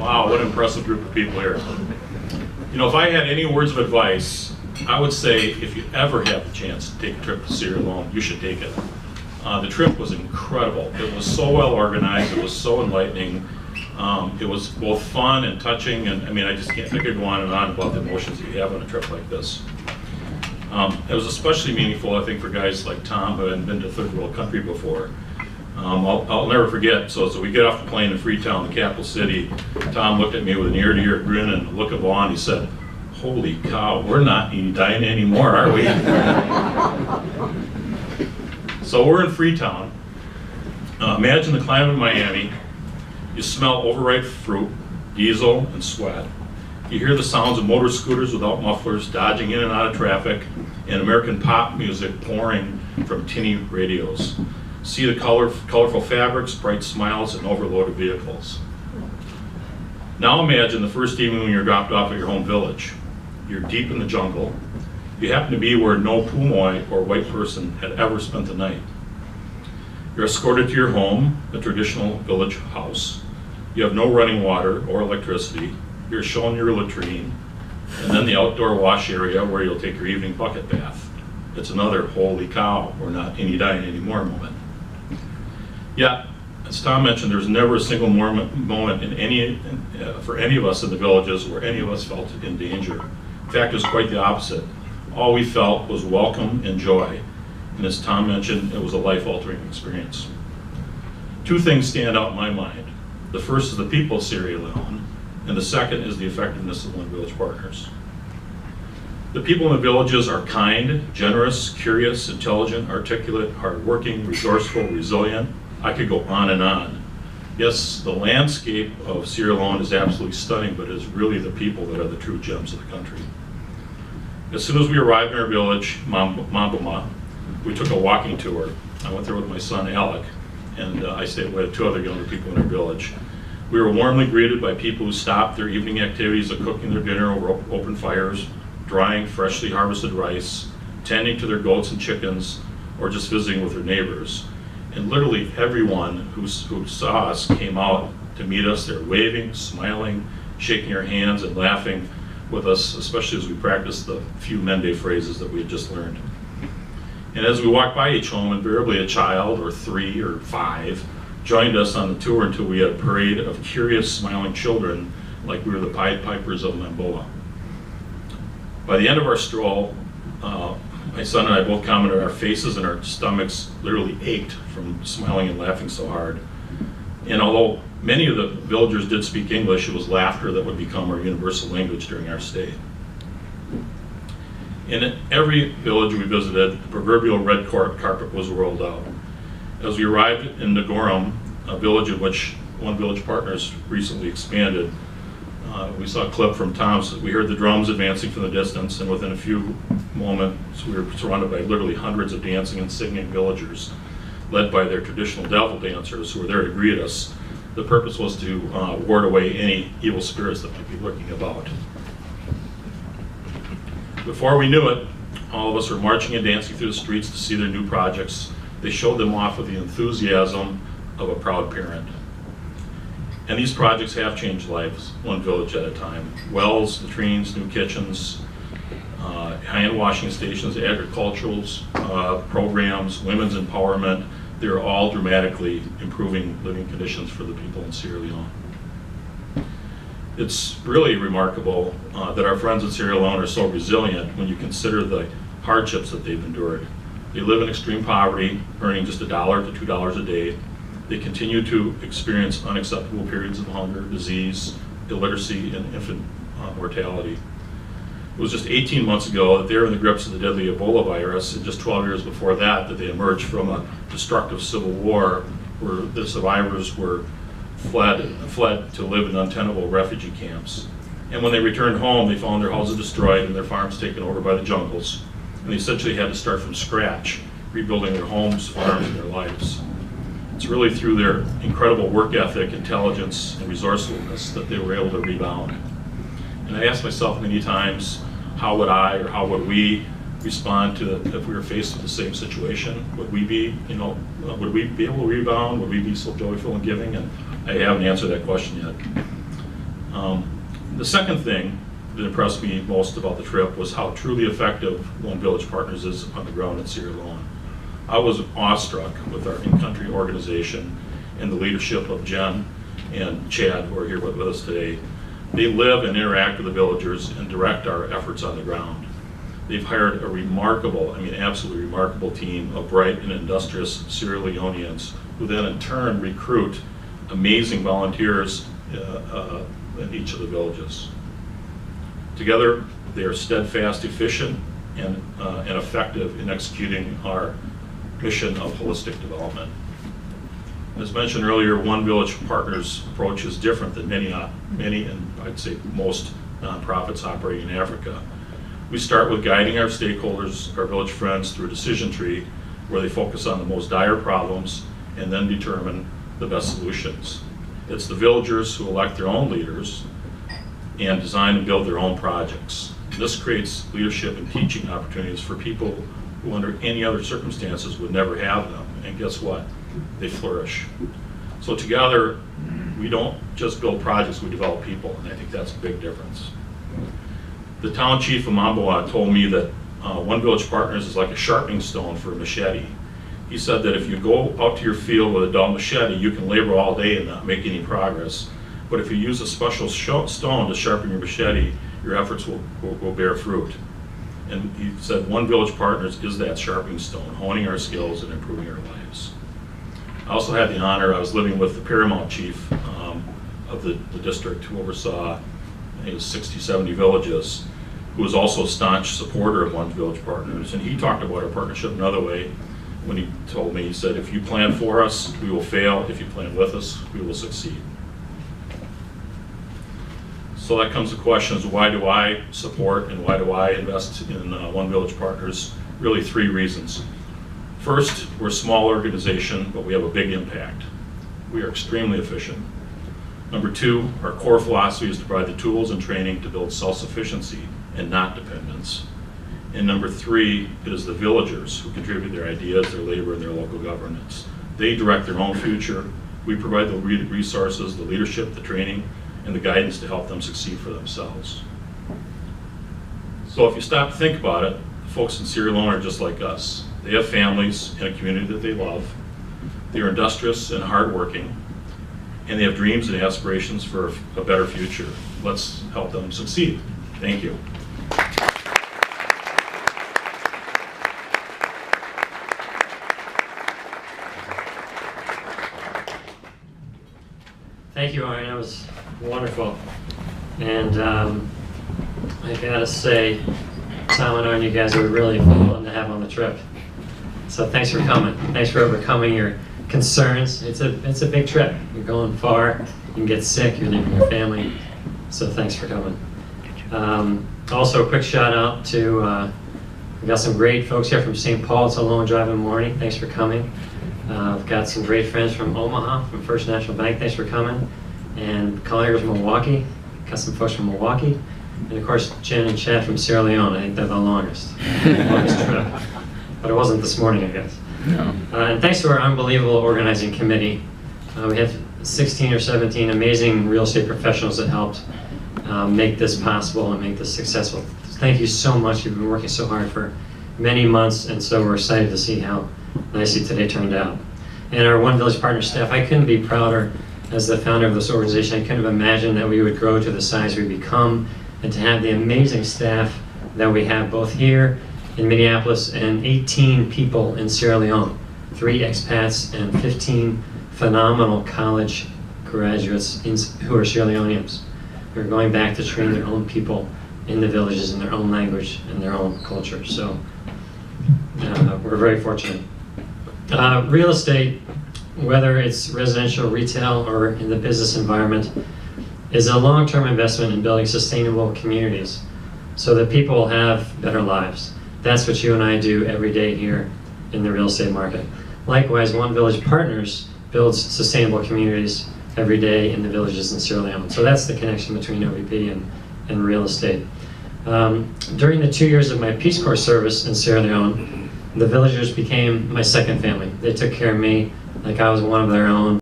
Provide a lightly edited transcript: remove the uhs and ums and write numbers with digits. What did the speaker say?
Wow, what an impressive group of people here. You know, if I had any words of advice, I would say if you ever have the chance to take a trip to Sierra Leone, you should take it. The trip was incredible. It was so well organized, it was so enlightening. It was both fun and touching, and I mean, I could go on and on about the emotions that you have on a trip like this. It was especially meaningful, I think, for guys like Tom who hadn't been to third world country before. I'll never forget, so we get off the plane in Freetown, the capital city. Tom looked at me with an ear-to-ear grin and a look of awe, and he said, "Holy cow, we're not Edina anymore, are we?" So we're in Freetown. Imagine the climate of Miami. You smell overripe fruit, diesel, and sweat. You hear the sounds of motor scooters without mufflers dodging in and out of traffic, and American pop music pouring from tinny radios. See the colorful fabrics, bright smiles, and overloaded vehicles. Now imagine the first evening when you're dropped off at your home village. You're deep in the jungle. You happen to be where no Pumoy or white person had ever spent the night. You're escorted to your home, a traditional village house. You have no running water or electricity. You're shown your latrine, and then the outdoor wash area where you'll take your evening bucket bath. It's another holy cow, we're not in Edina anymore moment. Yet, as Tom mentioned, there's never a single moment for any of us in the villages where any of us felt in danger. In fact, it was quite the opposite. All we felt was welcome and joy. And as Tom mentioned, it was a life-altering experience. Two things stand out in my mind. The first is the people of Sierra Leone, and the second is the effectiveness of One Village Partners. The people in the villages are kind, generous, curious, intelligent, articulate, hardworking, resourceful, resilient. I could go on and on. Yes, the landscape of Sierra Leone is absolutely stunning, but it is really the people that are the true gems of the country. As soon as we arrived in our village, Mambuma, we took a walking tour. I went there with my son Alec, and I stayed with two other younger people in our village. We were warmly greeted by people who stopped their evening activities of cooking their dinner over open fires, drying freshly harvested rice, tending to their goats and chickens, or just visiting with their neighbors. And literally everyone who saw us came out to meet us. They're waving, smiling, shaking our hands, and laughing with us, especially as we practiced the few Mende phrases that we had just learned. And as we walked by each home, invariably a child, or 3 or 5, joined us on the tour until we had a parade of curious, smiling children like we were the Pied Pipers of Mamboa. By the end of our stroll, my son and I both commented our faces and our stomachs literally ached from smiling and laughing so hard. And although many of the villagers did speak English, it was laughter that would become our universal language during our stay. In every village we visited, the proverbial red carpet was rolled out. As we arrived in Nagorum, a village in which One Village Partners recently expanded, we saw a clip from Tom's. We heard the drums advancing from the distance, and within a few moments we were surrounded by literally hundreds of dancing and singing villagers, led by their traditional devil dancers who were there to greet us. The purpose was to ward away any evil spirits that might be lurking about. Before we knew it, all of us were marching and dancing through the streets to see their new projects. They showed them off with the enthusiasm of a proud parent. And these projects have changed lives, one village at a time. Wells, latrines, new kitchens, hand washing stations, agricultural programs, women's empowerment. They're all dramatically improving living conditions for the people in Sierra Leone. It's really remarkable that our friends in Sierra Leone are so resilient when you consider the hardships that they've endured. They live in extreme poverty, earning just $1 to $2 a day. They continue to experience unacceptable periods of hunger, disease, illiteracy, and infant mortality. It was just 18 months ago that they were in the grips of the deadly Ebola virus, and just 12 years before that they emerged from a destructive civil war where the survivors were fled to live in untenable refugee camps. And when they returned home, they found their houses destroyed and their farms taken over by the jungles. And they essentially had to start from scratch, rebuilding their homes, farms, and their lives. It's really through their incredible work ethic, intelligence, and resourcefulness that they were able to rebound. And I asked myself many times, how would I or how would we respond to if we were faced with the same situation? Would we be, would we be able to rebound? Would we be so joyful and giving? And I haven't answered that question yet. The second thing that impressed me most about the trip was how truly effective One Village Partners is on the ground in Sierra Leone. I was awestruck with our in-country organization and the leadership of Jen and Chad, who are here with us today. They live and interact with the villagers and direct our efforts on the ground. They've hired a remarkable, I mean absolutely remarkable team of bright and industrious Sierra Leoneans who then in turn recruit amazing volunteers in each of the villages. Together, they are steadfast, efficient, and effective in executing our mission of holistic development. As mentioned earlier, One Village Partners approach is different than many and I'd say most nonprofits operating in Africa. We start with guiding our stakeholders, our village friends, through a decision tree where they focus on the most dire problems and then determine the best solutions. It's the villagers who elect their own leaders and design and build their own projects. This creates leadership and teaching opportunities for people who under any other circumstances would never have them. And guess what? They flourish. So together, we don't just build projects, we develop people, and I think that's a big difference. The town chief of Mamboa told me that One Village Partners is like a sharpening stone for a machete. He said that if you go out to your field with a dull machete, you can labor all day and not make any progress. But if you use a special stone to sharpen your machete, your efforts will bear fruit. And he said One Village Partners is that sharpening stone, honing our skills and improving our lives. I also had the honor, I was living with the paramount chief of the district who oversaw, I think it was 60, 70 villages, who was also a staunch supporter of One Village Partners. And he talked about our partnership another way when he told me, he said, if you plan for us, we will fail. If you plan with us, we will succeed. So that comes to questions, why do I support and why do I invest in One Village Partners? Really 3 reasons. First, we're a small organization, but we have a big impact. We are extremely efficient. Number 2, our core philosophy is to provide the tools and training to build self-sufficiency and not dependence. And number 3, it is the villagers who contribute their ideas, their labor, and their local governance. They direct their own future. We provide the resources, the leadership, the training, and the guidance to help them succeed for themselves. So if you stop to think about it, the folks in Sierra Leone are just like us. They have families and a community that they love. They are industrious and hardworking, and they have dreams and aspirations for a better future. Let's help them succeed. Thank you. Thank you, Arjen. That was wonderful. And I gotta say, Tom and Arjen, you guys are really fun to have on the trip. So thanks for coming. Thanks for overcoming your concerns. It's a big trip. You're going far. You can get sick. You're leaving your family. So thanks for coming. Also, a quick shout out to we've got some great folks here from St. Paul. It's a long drive in the morning. Thanks for coming. I've got some great friends from Omaha, from First National Bank. Thanks for coming. And Colliers from Milwaukee. Got some folks from Milwaukee. And of course, Jen and Chad from Sierra Leone. I think they're the longest trip. But it wasn't this morning, I guess. No. And thanks to our unbelievable organizing committee. We have 16 or 17 amazing real estate professionals that helped make this possible and make this successful. Thank you so much. You've been working so hard for many months, and so we're excited to see how nicely today turned out. And our One Village Partner staff, I couldn't be prouder as the founder of this organization. I couldn't have imagined that we would grow to the size we've become, and to have the amazing staff that we have both here in Minneapolis and 18 people in Sierra Leone, 3 expats and 15 phenomenal college graduates who are Sierra Leoneans. They're going back to train their own people in the villages in their own language and their own culture. So we're very fortunate. Real estate, whether it's residential, retail, or in the business environment, is a long-term investment in building sustainable communities so that people will have better lives. That's what you and I do every day here in the real estate market. Likewise, One Village Partners builds sustainable communities every day in the villages in Sierra Leone. So that's the connection between OVP and real estate. During the 2 years of my Peace Corps service in Sierra Leone, the villagers became my second family. They took care of me like I was one of their own.